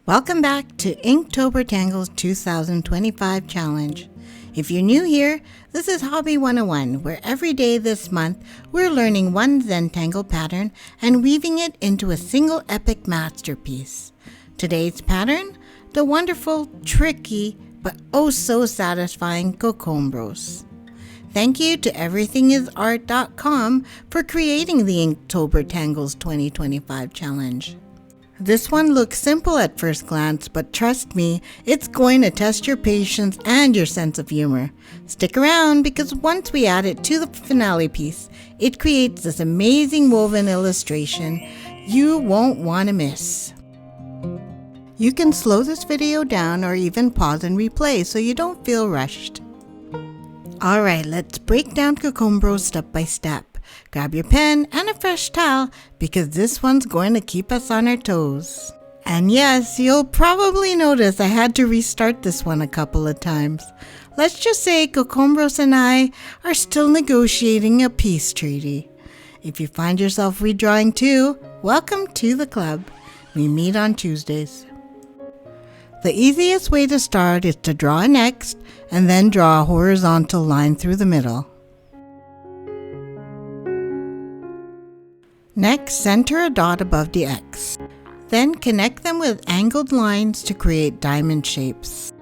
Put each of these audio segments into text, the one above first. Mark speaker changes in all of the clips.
Speaker 1: Welcome back to Inktober Tangles 2025 Challenge. If you're new here, this is Hobby 101, where every day this month we're learning one Zentangle pattern and weaving it into a single epic masterpiece. Today's pattern, the wonderful, tricky, but oh so satisfying Cochombros. Thank you to everythingisart.com for creating the Inktober Tangles 2025 Challenge. This one looks simple at first glance, but trust me, it's going to test your patience and your sense of humor. Stick around because once we add it to the finale piece, it creates this amazing woven illustration you won't want to miss. You can slow this video down or even pause and replay so you don't feel rushed. Alright, let's break down Cochombros step by step. Grab your pen and a fresh towel because this one's going to keep us on our toes. And yes, you'll probably notice I had to restart this one a couple of times. Let's just say Cochombros and I are still negotiating a peace treaty. If you find yourself redrawing too, welcome to the club. We meet on Tuesdays. The easiest way to start is to draw an X and then draw a horizontal line through the middle. Next, center a dot above the X. Then connect them with angled lines to create diamond shapes.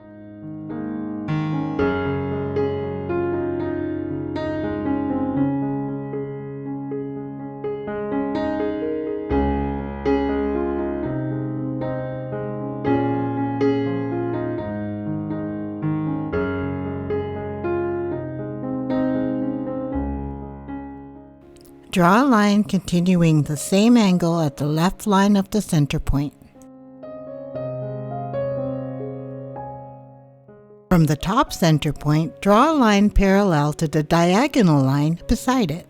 Speaker 1: Draw a line continuing the same angle at the left line of the center point. From the top center point, draw a line parallel to the diagonal line beside it.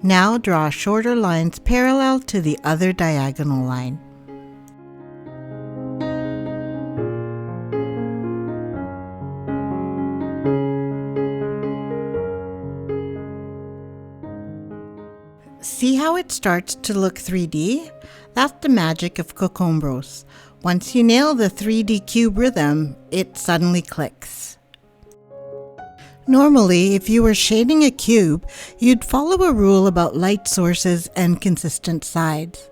Speaker 1: Now draw shorter lines parallel to the other diagonal line. See how it starts to look 3D? That's the magic of Cochombros. Once you nail the 3D cube rhythm, it suddenly clicks. Normally, if you were shading a cube, you'd follow a rule about light sources and consistent sides.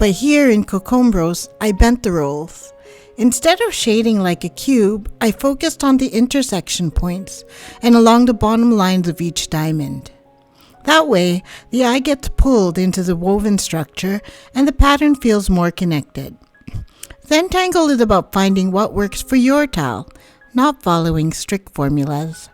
Speaker 1: But here in Cochombros, I bent the rules. Instead of shading like a cube, I focused on the intersection points and along the bottom lines of each diamond. That way, the eye gets pulled into the woven structure and the pattern feels more connected. Zentangle is about finding what works for your towel, not following strict formulas.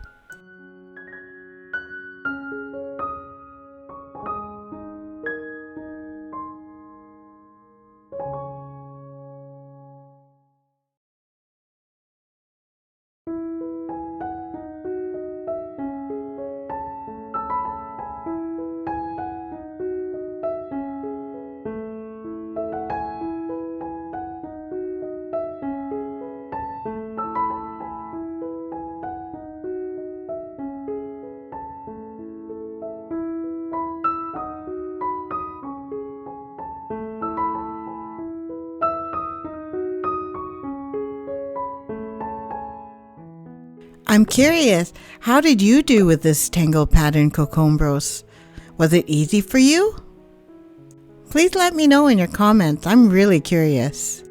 Speaker 1: I'm curious, how did you do with this tangle pattern, Cochombros? Was it easy for you? Please let me know in your comments. I'm really curious.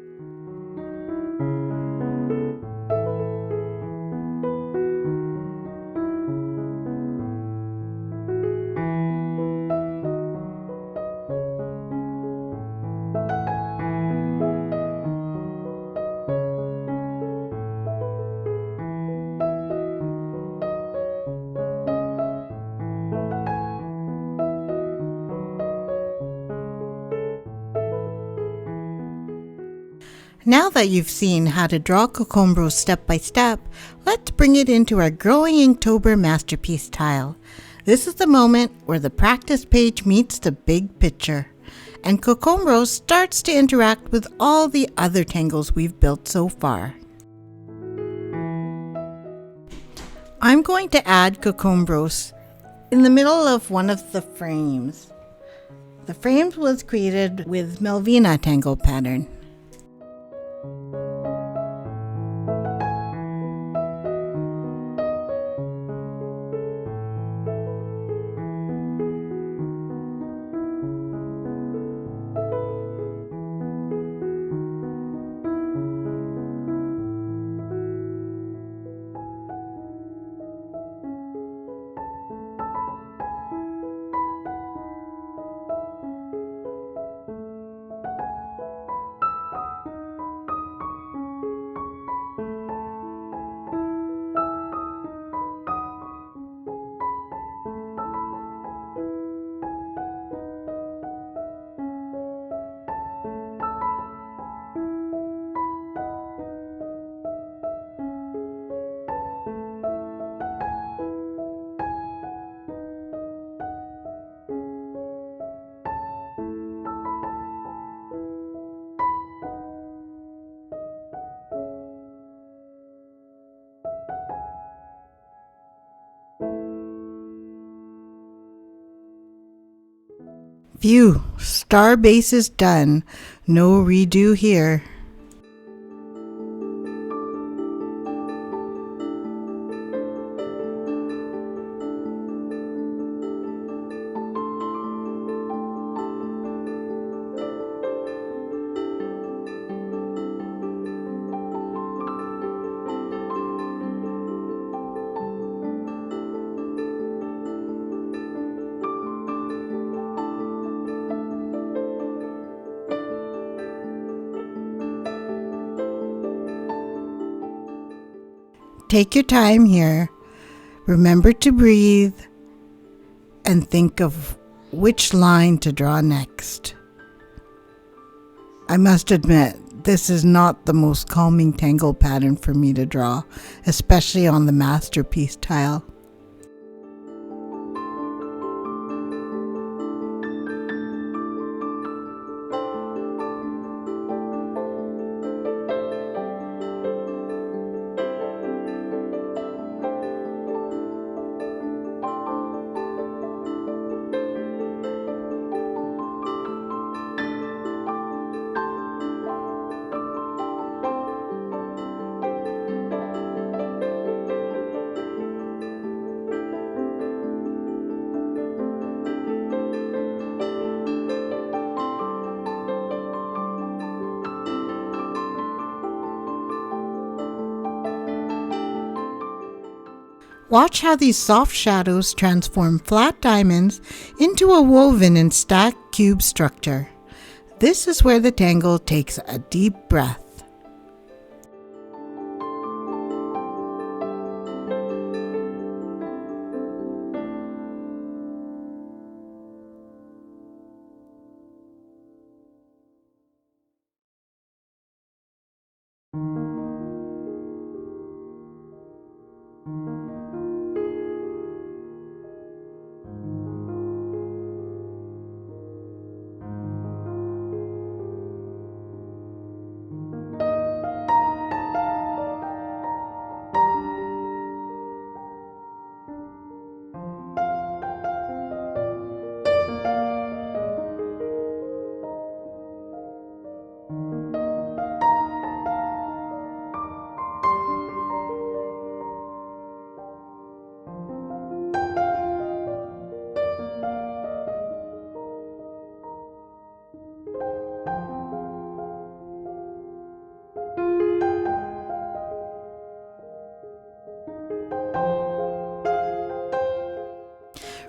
Speaker 1: Now that you've seen how to draw Cochombros step by step, let's bring it into our growing Inktober masterpiece tile. This is the moment where the practice page meets the big picture, and Cochombros starts to interact with all the other tangles we've built so far. I'm going to add Cochombros in the middle of one of the frames. The frame was created with Melvina tangle pattern. Phew, star base is done. No redo here. Take your time here. Remember to breathe and think of which line to draw next. I must admit, this is not the most calming tangle pattern for me to draw, especially on the masterpiece tile. Watch how these soft shadows transform flat diamonds into a woven and stacked cube structure. This is where the tangle takes a deep breath.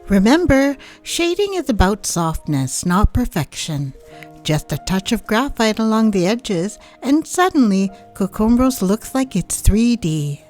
Speaker 1: Remember, shading is about softness, not perfection. Just a touch of graphite along the edges, and suddenly, Cochombros looks like it's 3D.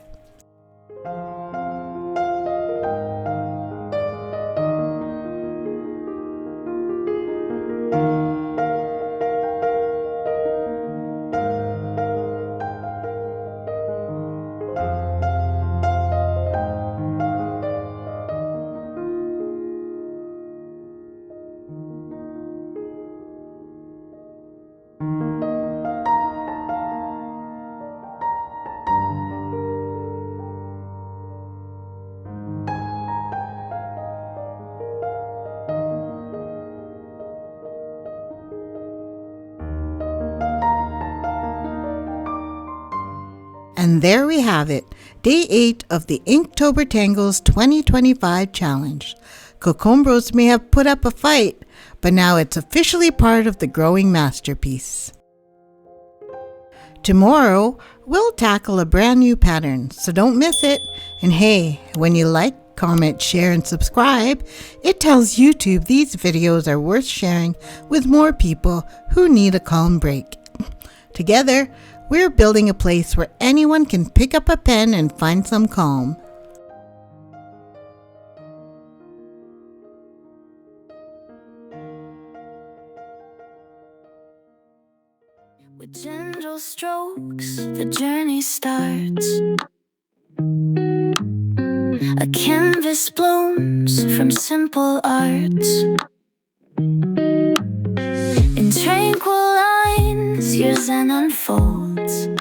Speaker 1: And there we have it, Day 8 of the Inktober Tangles 2025 challenge. Cochombros may have put up a fight, but now it's officially part of the growing masterpiece. Tomorrow, we'll tackle a brand new pattern, so don't miss it. And hey, when you like, comment, share, and subscribe, it tells YouTube these videos are worth sharing with more people who need a calm break. Together, we're building a place where anyone can pick up a pen and find some calm.
Speaker 2: With gentle strokes, the journey starts. A canvas blooms from simple arts. In tranquil lines, your zen unfolds.